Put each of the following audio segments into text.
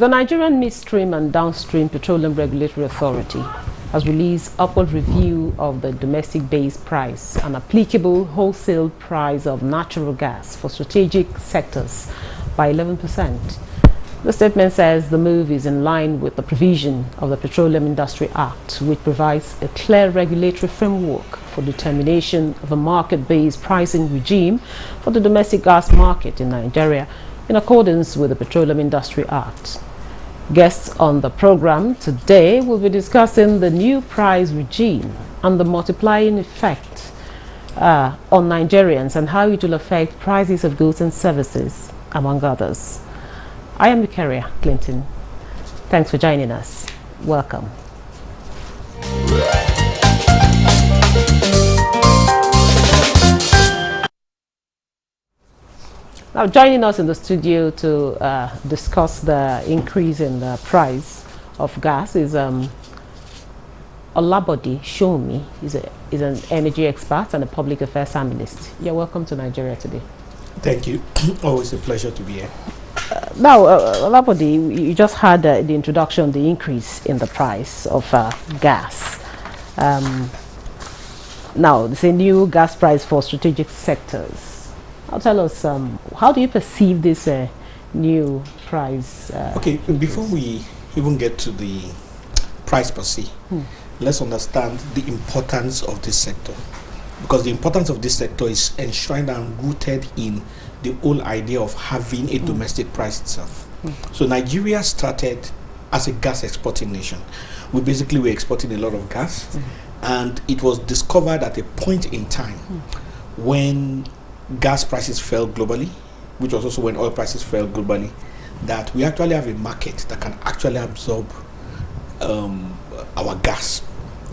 The Nigerian Midstream and Downstream Petroleum Regulatory Authority has released upward review of the domestic base price and applicable wholesale price of natural gas for strategic sectors by 11%. The statement says the move is in line with the provision of the Petroleum Industry Act, which provides a clear regulatory framework for determination of a market-based pricing regime for the domestic gas market in Nigeria in accordance with the Petroleum Industry Act. Guests on the program today will be discussing the new price regime and the multiplying effect on Nigerians and how it will affect prices of goods and services, among others. I am Victoria Clinton. Thanks for joining us. Welcome. Now, joining us in the studio to discuss the increase in the price of gas is Olabode Shomi. He's an energy expert and a public affairs analyst. You're welcome to Nigeria today. Thank you. Always a pleasure to be here. Now, Olabode, you just had the introduction, the increase in the price of gas. Now, there's a new gas price for strategic sectors. Now, tell us, how do you perceive this new price? Okay, before we even get to the price per se, let's understand the importance of this sector. Because the importance of this sector is enshrined and rooted in the whole idea of having a domestic price itself. So Nigeria started as a gas exporting nation. We basically were exporting a lot of gas, and it was discovered at a point in time when gas prices fell globally, which was also when oil prices fell globally, that we actually have a market that can actually absorb our gas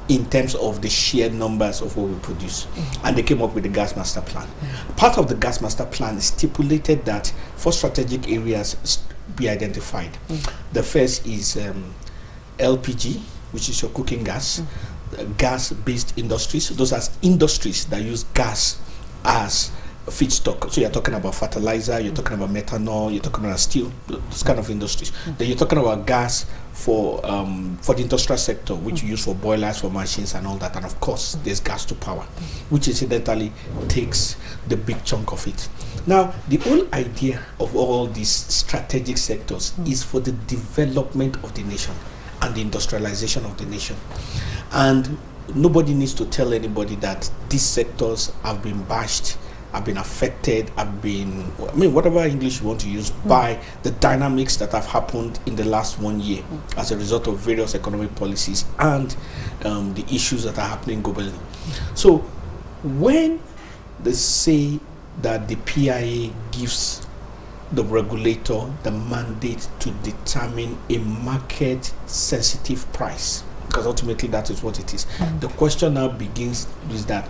in terms of the sheer numbers of what we produce. And they came up with the gas master plan. Part of the gas master plan stipulated that 4 strategic areas be identified. The first is LPG, which is your cooking gas, gas-based industries. Those are industries that use gas as feedstock. So you're talking about fertilizer, you're talking about methanol, you're talking about steel, those kind of industries. Then you're talking about gas for the industrial sector, which you use for boilers, for machines and all that. And of course, there's gas to power, which incidentally takes the big chunk of it. Now, the whole idea of all these strategic sectors is for the development of the nation and the industrialization of the nation. And nobody needs to tell anybody that these sectors have been bashed, have been affected, have been, I mean, whatever English you want to use, by the dynamics that have happened in the last 1 year as a result of various economic policies and the issues that are happening globally. So when they say that the PIA gives the regulator the mandate to determine a market sensitive price, because ultimately that is what it is, the question now begins is that,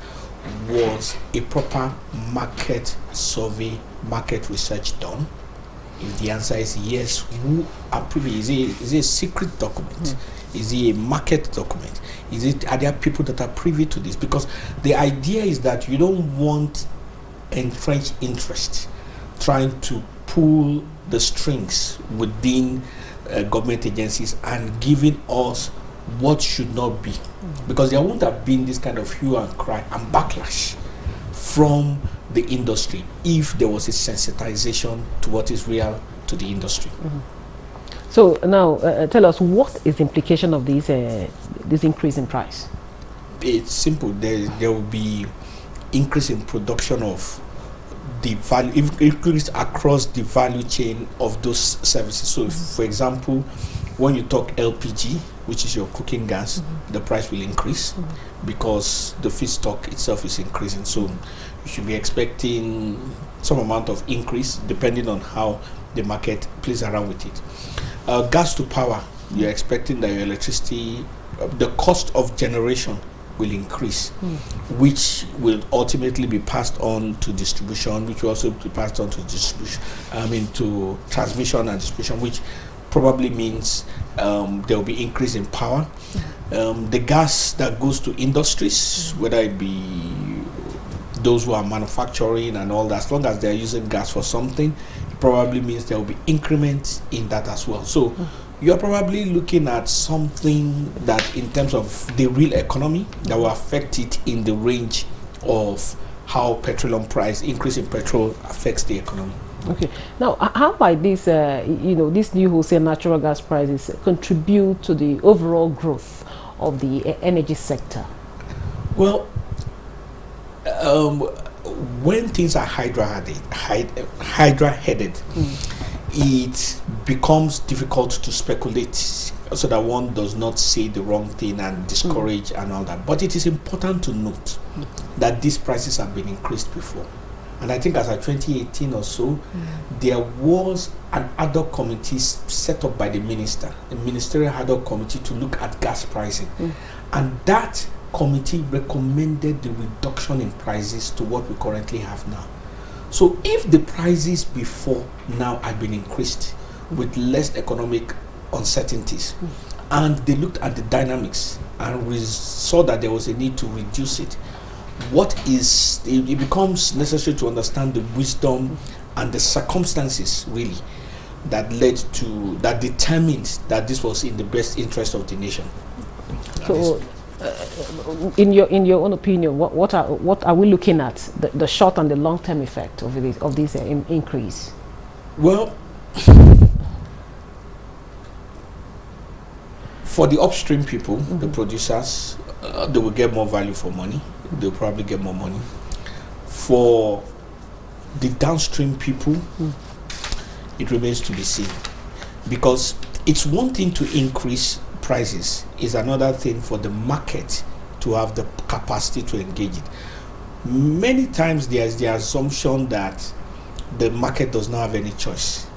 was a proper market survey, market research done? If the answer is yes, who are privy? Is it a secret document? Is it a market document? Are there people that are privy to this? Because the idea is that you don't want entrenched interest trying to pull the strings within government agencies and giving us what should not be, because there wouldn't have been this kind of hue and cry and backlash from the industry if there was a sensitization to what is real to the industry. So now tell us, what is the implication of this increase in price? It's simple. There will be increase in production of the value, increase across the value chain of those services. So if, for example, when you talk LPG, which is your cooking gas, the price will increase because the feedstock itself is increasing. So you should be expecting some amount of increase depending on how the market plays around with it. Gas to power, you're expecting that your electricity, the cost of generation will increase, which will ultimately be passed on to distribution, which will also be passed on to distribution, to transmission and distribution, which probably means there will be increase in power. The gas that goes to industries, whether it be those who are manufacturing and all that, as long as they're using gas for something, probably means there will be increments in that as well. So you're probably looking at something that in terms of the real economy that will affect it in the range of how petroleum price increase in petrol affects the economy. Okay. Now, how might this, this new wholesale natural gas prices contribute to the overall growth of the energy sector? Well, when things are hydra-headed, it becomes difficult to speculate so that one does not say the wrong thing and discourage and all that. But it is important to note that these prices have been increased before. And I think as of 2018 or so, there was an ad hoc committee set up by the minister, a ministerial ad hoc committee to look at gas pricing. And that committee recommended the reduction in prices to what we currently have now. So if the prices before now had been increased with less economic uncertainties, and they looked at the dynamics and we saw that there was a need to reduce it, it becomes necessary to understand the wisdom and the circumstances really that determined that this was in the best interest of the nation. So in your own opinion, what are we looking at, the short and the long term effect of this increase? Well, for the upstream people, the producers, they will get more value for money. They'll probably get more money. For the downstream people, it remains to be seen, because it's one thing to increase prices, is another thing for the market to have the capacity to engage it. Many times there's the assumption that the market does not have any choice,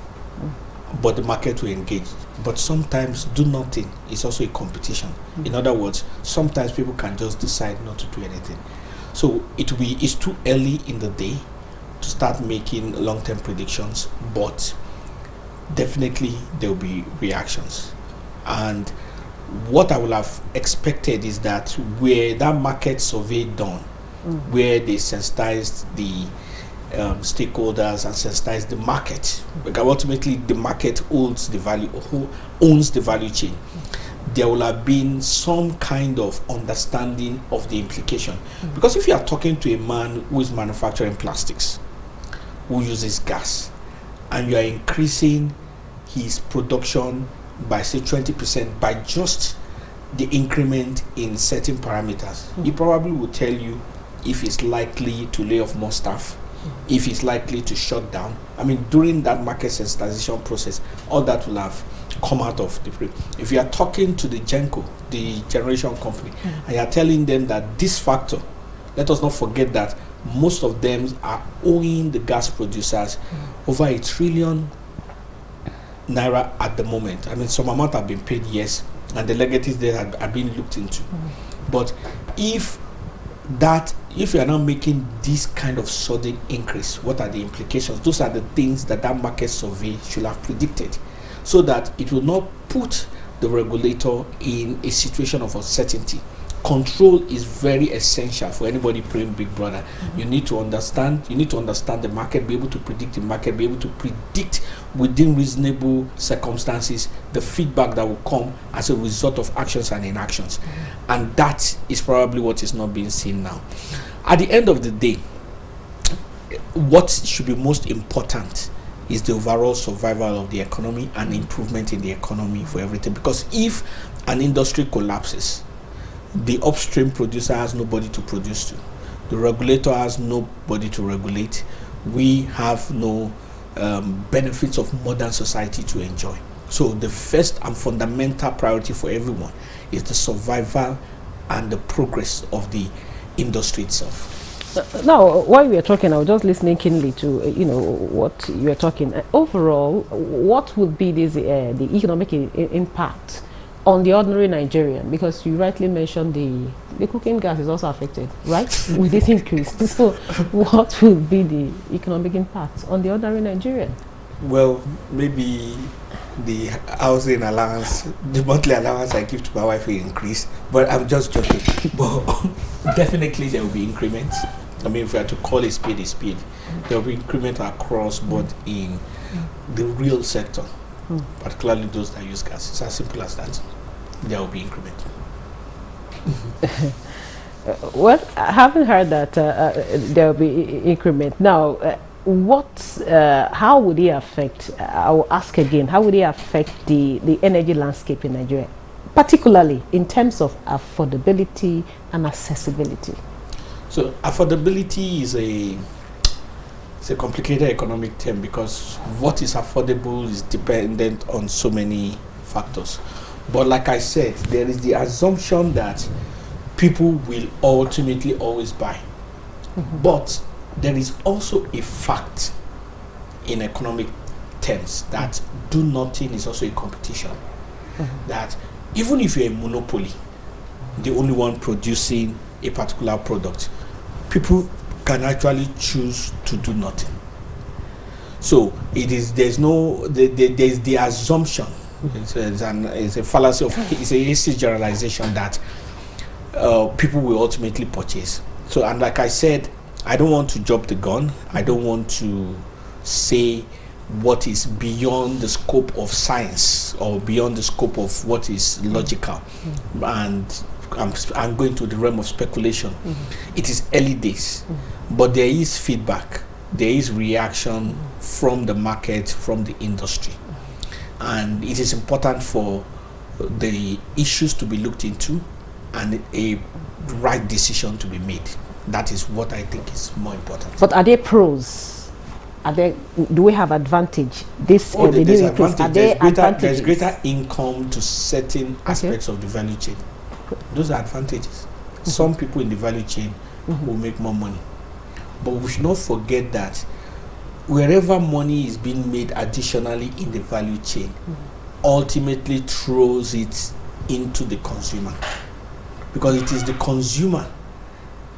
but the market will engage. But sometimes do nothing is also a competition. In other words, sometimes people can just decide not to do anything. So it's too early in the day to start making long-term predictions, but definitely there will be reactions. And what I would have expected is that where that market survey done, where they sensitized the stakeholders and sensitize the market, because ultimately the market owns the value chain, there will have been some kind of understanding of the implication. Because if you are talking to a man who is manufacturing plastics, who uses gas, and you are increasing his production by say 20% by just the increment in certain parameters, he probably will tell you if he's likely to lay off more staff, if he's likely to shut down. I mean, during that market sensitization process, all that will have come out of the pre. If you are talking to the GENCO, the generation company, and you are telling them that this factor, let us not forget that most of them are owing the gas producers over ₦1 trillion at the moment. I mean, some amount have been paid, yes, and the legatives there are being looked into. But if you are now making this kind of sudden increase, what are the implications? Those are the things that market survey should have predicted, so that it will not put the regulator in a situation of uncertainty. Control is very essential for anybody playing Big Brother. You need to understand the market, be able to predict the market, be able to predict within reasonable circumstances the feedback that will come as a result of actions and inactions. And that is probably what is not being seen now. At the end of the day, what should be most important is the overall survival of the economy and improvement in the economy for everything. Because if an industry collapses, the upstream producer has nobody to produce to. The regulator has nobody to regulate. We have no benefits of modern society to enjoy. So the first and fundamental priority for everyone is the survival and the progress of the industry itself. Now, while we are talking, I was just listening keenly to what you are talking. Overall, what would be the economic impact on the ordinary Nigerian? Because you rightly mentioned the cooking gas is also affected, right, with this increase. So what will be the economic impact on the ordinary Nigerian? Well, maybe the housing allowance, the monthly allowance I give to my wife will increase, but I'm just joking. But definitely there will be increments. I mean, if we are to call a speed, there will be increment across board in the real sector, particularly those that use gas. It's as simple as that. There will be increment. Well, I haven't heard that there will be increment. Now, how would it affect, I will ask again, how would it affect the energy landscape in Nigeria, particularly in terms of affordability and accessibility? So affordability is a complicated economic term, because what is affordable is dependent on so many factors. But like I said, there is the assumption that people will ultimately always buy. But there is also a fact in economic terms that do nothing is also a competition. That even if you're a monopoly, the only one producing a particular product, people can actually choose to do nothing. So there's the assumption, it's a fallacy it's a hasty generalization that people will ultimately purchase. So, and like I said, I don't want to jump the gun. I don't want to say what is beyond the scope of science or beyond the scope of what is logical. And I'm going to the realm of speculation. It is early days, but there is feedback. There is reaction from the market, from the industry. And it is important for the issues to be looked into and a right decision to be made. That is what I think is more important. But are there pros? Do we have advantage? There's advantage. There's greater income to certain aspects of the value chain. Those are advantages. Some people in the value chain will make more money. But we should not forget that wherever money is being made additionally in the value chain, ultimately throws it into the consumer. Because it is the consumer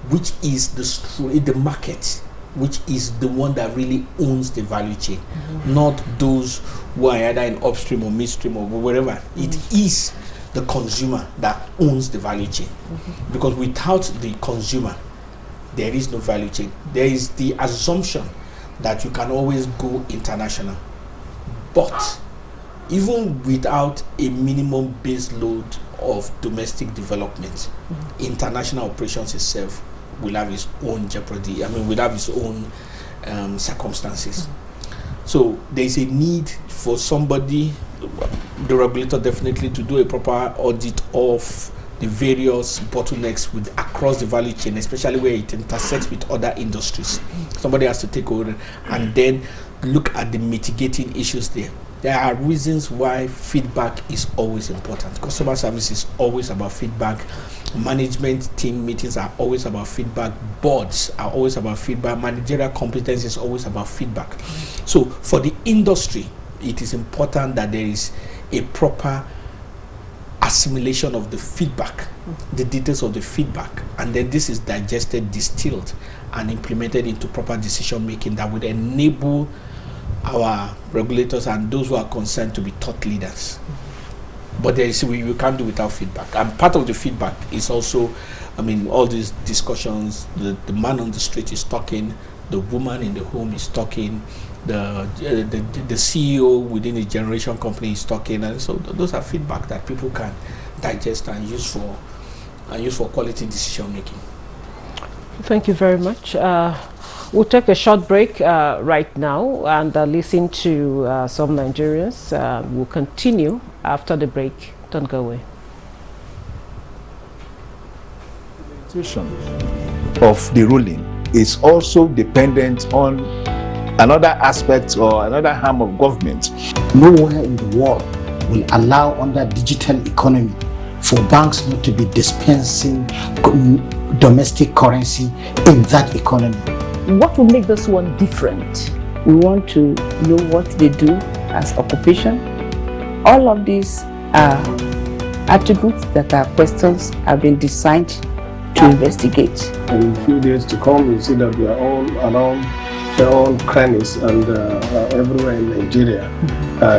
which is the market, which is the one that really owns the value chain, not those who are either in upstream or midstream or wherever. It is the consumer that owns the value chain. Because without the consumer, there is no value chain. There is the assumption that you can always go international. But even without a minimum base load of domestic development, international operations itself will have its own jeopardy. Will have its own circumstances. So there is a need for somebody, the regulator definitely, to do a proper audit of the various bottlenecks across the value chain, especially where it intersects with other industries. Somebody has to take over and then look at the mitigating issues there. There are reasons why feedback is always important. Customer service is always about feedback. Management team meetings are always about feedback. Boards are always about feedback. Managerial competence is always about feedback. So for the industry, it is important that there is a proper assimilation of the feedback, the details of the feedback, and then this is digested, distilled, and implemented into proper decision making that would enable our regulators and those who are concerned to be thought leaders. But there is, we can't do without feedback, and part of the feedback is also, all these discussions. The man on the street is talking, the woman in the home is talking, the CEO within a generation company is talking, and so those are feedback that people can digest and use for quality decision making. Thank you very much. We'll take a short break right now and listen to some Nigerians. We'll continue after the break. Don't go away. Of the ruling is also dependent on another aspect or another arm of government. Nowhere in the world will allow, under digital economy, for banks not to be dispensing domestic currency in that economy. What will make this one different? We want to know what they do as occupation. All of these are attributes that are questions have been designed to investigate. In a few days to come, you see that we are all around their own crannies and everywhere in Nigeria,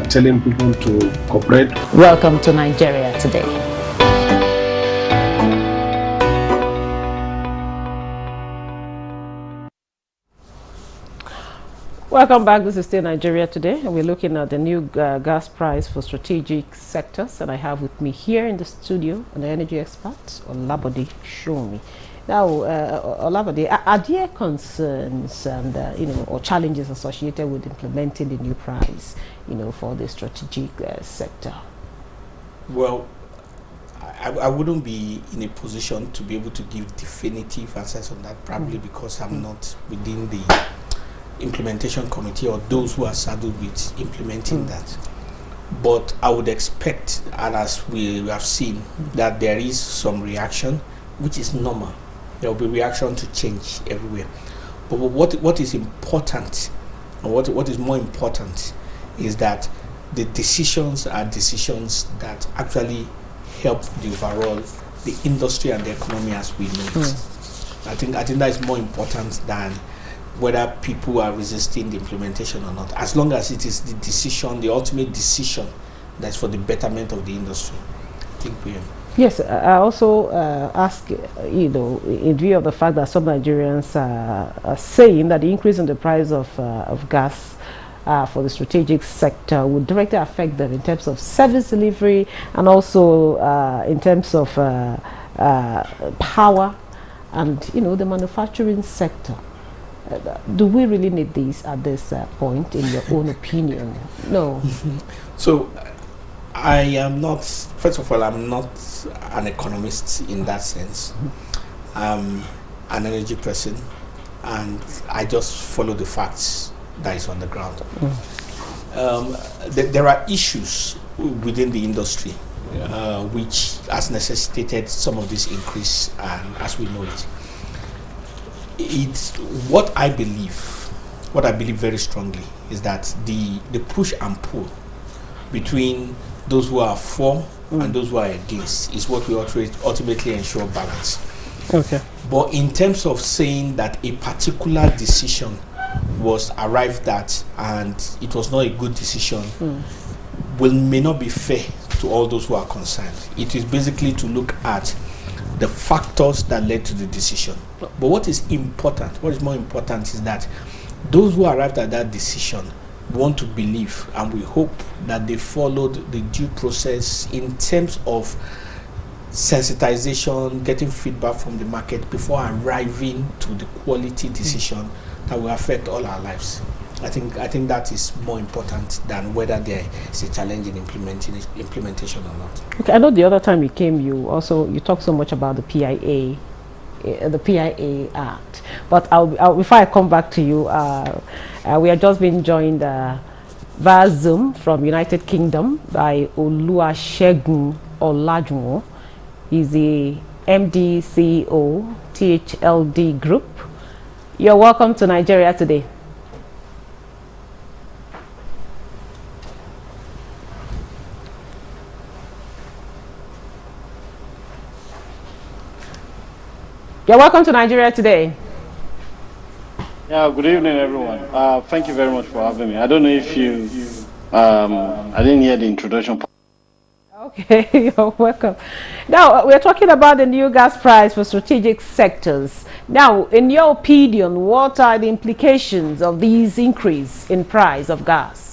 telling people to cooperate. Welcome to Nigeria Today. Welcome back. This is still Nigeria Today, and we're looking at the new gas price for strategic sectors. And I have with me here in the studio an energy expert, Olabode Shomi. Now, Olabode, are there concerns and or challenges associated with implementing the new price, for the strategic sector? Well, I wouldn't be in a position to be able to give definitive answers on that, probably because I'm not within the implementation committee or those who are saddled with implementing that. But I would expect, and as we have seen, that there is some reaction, which is normal. There will be reaction to change everywhere. But what is important, and what is more important, is that the decisions are decisions that actually help the overall, the industry and the economy as we know it. I think that is more important than whether people are resisting the implementation or not, as long as it is the decision, the ultimate decision, that's for the betterment of the industry. I think we Yes, I also ask, in view of the fact that some Nigerians are saying that the increase in the price of gas for the strategic sector would directly affect them in terms of service delivery and also in terms of power and, the manufacturing sector. Do we really need this at this point, in your own opinion? No. So, I am not, first of all, I'm not an economist in that sense. I'm an energy person, and I just follow the facts that is on the ground. There are issues within the industry which has necessitated some of this increase, as we know it. It's what I believe very strongly is that the push and pull between those who are for and those who are against is what we ultimately ensure balance. Okay. But in terms of saying that a particular decision was arrived at and it was not a good decision, may not be fair to all those who are concerned. It is basically to look at the factors that led to the decision. But what is more important is that those who arrived at that decision want to believe, and we hope that they followed the due process in terms of sensitization, getting feedback from the market before arriving to the quality decision that will affect all our lives. I think that is more important than whether there is a challenge in implementation or not. Okay, I know the other time you came, you talked so much about the PIA Act. But before I come back to you, we are just being joined via Zoom from United Kingdom by Oluwasegun Olajunwo. He's the MD CEO THLD Group. You're welcome to Nigeria Today. You're welcome to Nigeria Today. Yeah, good evening, everyone. Thank you very much for having me. I don't know if you, I didn't hear the introduction. Okay, you're welcome. Now, we're talking about the new gas price for strategic sectors. Now, in your opinion, what are the implications of these increase in price of gas?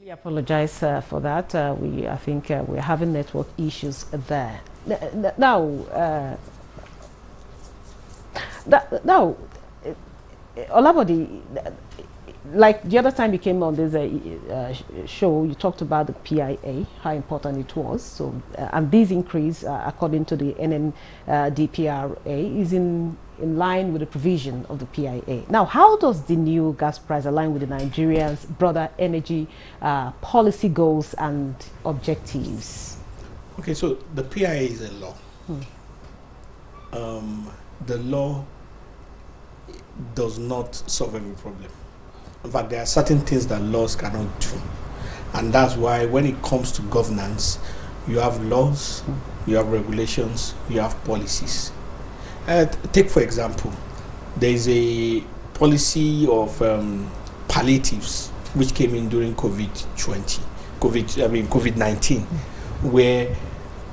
I apologize for that. I think we're having network issues there. Now, Olabode, like the other time you came on this show, you talked about the PIA, how important it was. So, and this increase, according to the NNDPRA, is in line with the provision of the PIA. Now, how does the new gas price align with the Nigerians' broader energy policy goals and objectives? Okay, so the PIA is a law. The law does not solve every problem. In fact, there are certain things that laws cannot do. And that's why when it comes to governance, you have laws, you have regulations, you have policies. Take, for example, there is a policy of palliatives which came in during COVID-19, where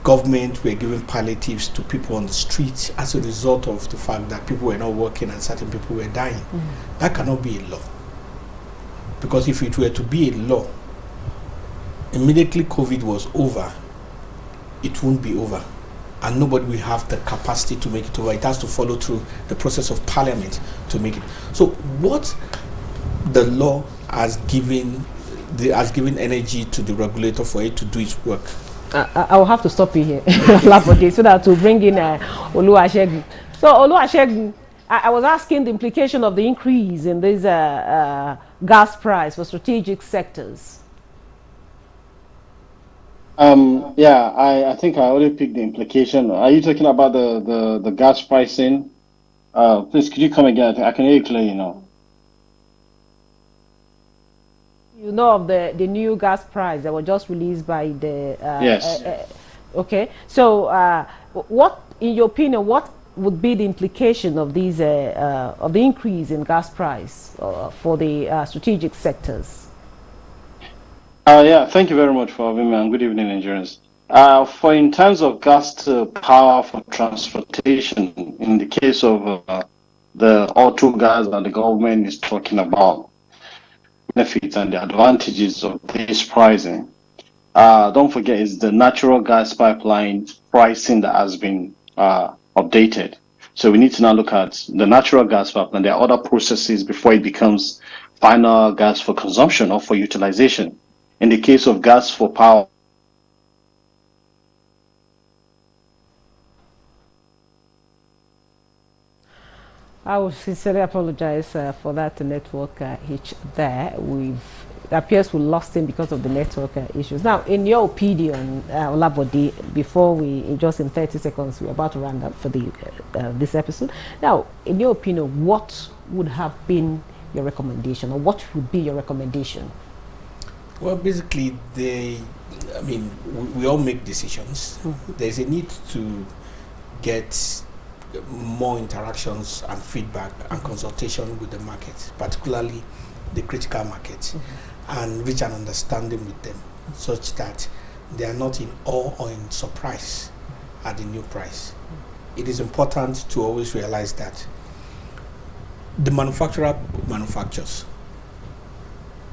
government were giving palliatives to people on the streets as a result of the fact that people were not working and certain people were dying. That cannot be a law. Because if it were to be a law, immediately COVID was over, it won't be over. And nobody will have the capacity to make it over. It has to follow through the process of parliament to make it. So what the law has given energy to the regulator for it to do its work. I will have to stop you here, so that to bring in Oluwasegun. So Oluwasegun, I was asking the implication of the increase in this gas price for strategic sectors. Yeah, I think I already picked the implication. Are you talking about the gas pricing? Please, could you come again? I can hear you clearly now. You know of the new gas price that was just released by the yes. Okay, so what, in your opinion, what would be the implication of these of the increase in gas price for the strategic sectors? Yeah, thank you very much for having me, and good evening, Nigerians. For in terms of gas to power for transportation, in the case of the auto gas that the government is talking about, benefits and the advantages of this pricing, don't forget it's the natural gas pipeline pricing that has been updated. So we need to now look at the natural gas pipeline. There are other processes before it becomes final gas for consumption or for utilization. In the case of gas for power, I would sincerely apologize for that network hitch there. It appears we lost him because of the network issues. Now, in your opinion, Olabode, before just in 30 seconds, we're about to round up for this episode. Now, in your opinion, what would have been your recommendation, or what would be your recommendation? Well, basically, we all make decisions. There's a need to get more interactions and feedback and consultation with the market, particularly the critical markets, and reach an understanding with them such that they are not in awe or in surprise at the new price. It is important to always realize that the manufacturer manufactures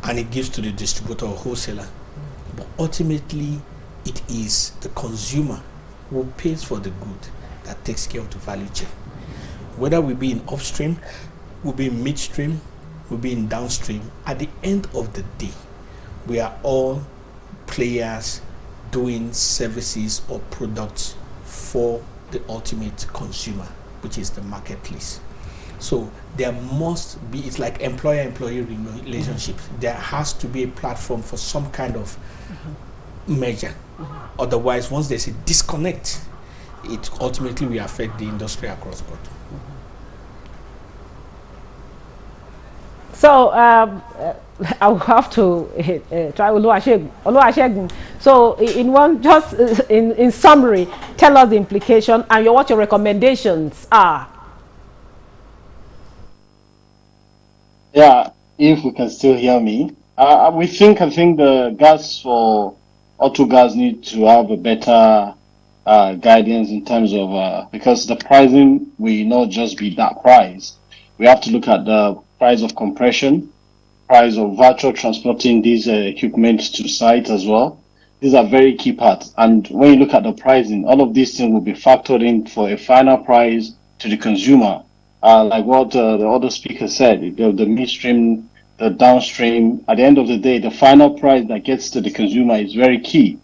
and it gives to the distributor or wholesaler, but ultimately it is the consumer who pays for the good that takes care of the value chain. Whether we be in upstream, we be in midstream, we be in downstream, at the end of the day, we are all players doing services or products for the ultimate consumer, which is the marketplace. So there must be, it's like employer-employee relationships. There has to be a platform for some kind of measure. Otherwise, once there's a disconnect, it ultimately will affect the industry across board. So I'll have to try Oluwasegun. So in summary, tell us the implication and what your recommendations are. Yeah, if we can still hear me. I think the gas for auto gas need to have a better guidance in terms of because the pricing will not just be that price. We have to look at the price of compression, price of virtual transporting these equipment to site as well. These are very key parts. And when you look at the pricing, all of these things will be factored in for a final price to the consumer. Like what the other speaker said, the midstream, the downstream, at the end of the day, the final price that gets to the consumer is very key.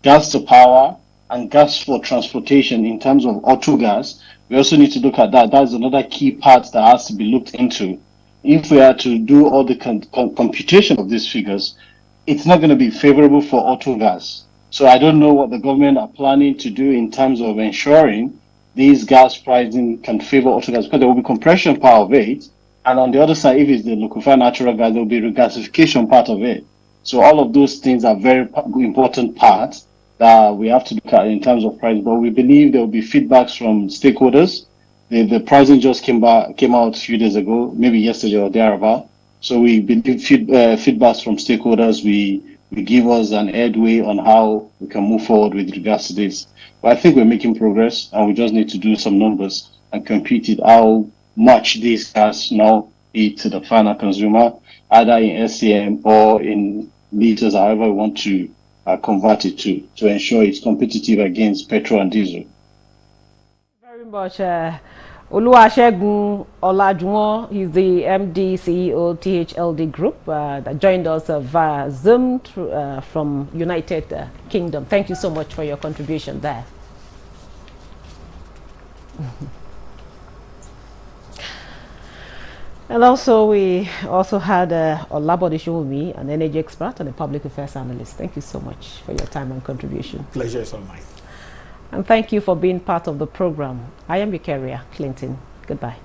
Gas to power and gas for transportation in terms of auto gas, we also need to look at that. That's another key part that has to be looked into. If we are to do all the computation of these figures, it's not going to be favorable for auto gas. So I don't know what the government are planning to do in terms of ensuring these gas pricing can favor auto gas, because there will be compression part of it. And on the other side, if it's the liquefied natural gas, there will be regasification part of it. So all of those things are very important parts that we have to look at in terms of price. But we believe there will be feedbacks from stakeholders. The pricing just came out a few days ago, maybe yesterday or thereabout. So we believe feedbacks from stakeholders. We will give us an headway on how we can move forward with regards to this. But I think we're making progress, and we just need to do some numbers and compute it how much this gas now is to the final consumer, either in SCM or in liters, however we want to convert it to ensure it's competitive against petrol and diesel. Very much. Oluwasegun Olajuwon, he's the MD, CEO, THLD Group, that joined us via Zoom from United Kingdom. Thank you so much for your contribution there. And also, we also had Olabode Showumi, an energy expert and a public affairs analyst. Thank you so much for your time and contribution. Pleasure is all mine. And thank you for being part of the program. I am your carrier, Clinton. Goodbye.